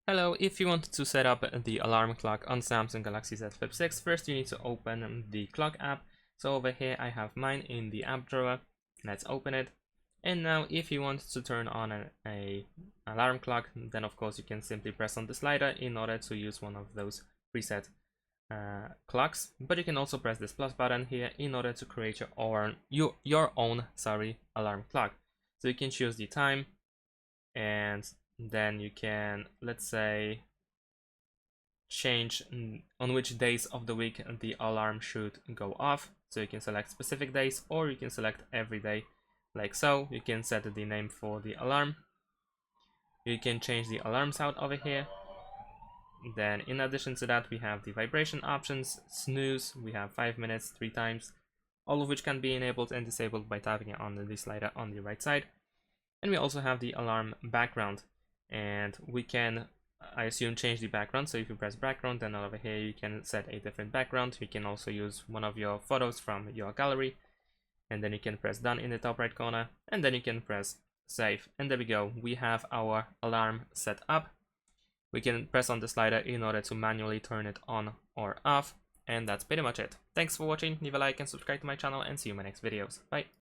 Hello, if you want to set up the alarm clock on Samsung Galaxy Z Flip 6, first you need to open the clock app. So over here I have mine in the app drawer. Let's open it. And now if you want to turn on a alarm clock, then of course you can simply press on the slider in order to use one of those preset clocks. But you can also press this plus button here in order to create your own alarm clock. So you can choose the time, and then you can, let's say, change on which days of the week the alarm should go off. So you can select specific days, or you can select every day, like so. You can set the name for the alarm. You can change the alarm sound over here. Then in addition to that, we have the vibration options, snooze, we have 5 minutes 3 times, all of which can be enabled and disabled by tapping on the slider on the right side. And we also have the alarm background, and we can, I assume, change the background. So if you press background, then over here you can set a different background. You can also use one of your photos from your gallery, and then you can press done in the top right corner, and then you can press save. And there we go, we have our alarm set up. We can press on the slider in order to manually turn it on or off, and that's pretty much it. Thanks for watching, leave a like and subscribe to my channel, and see you in my next videos. Bye!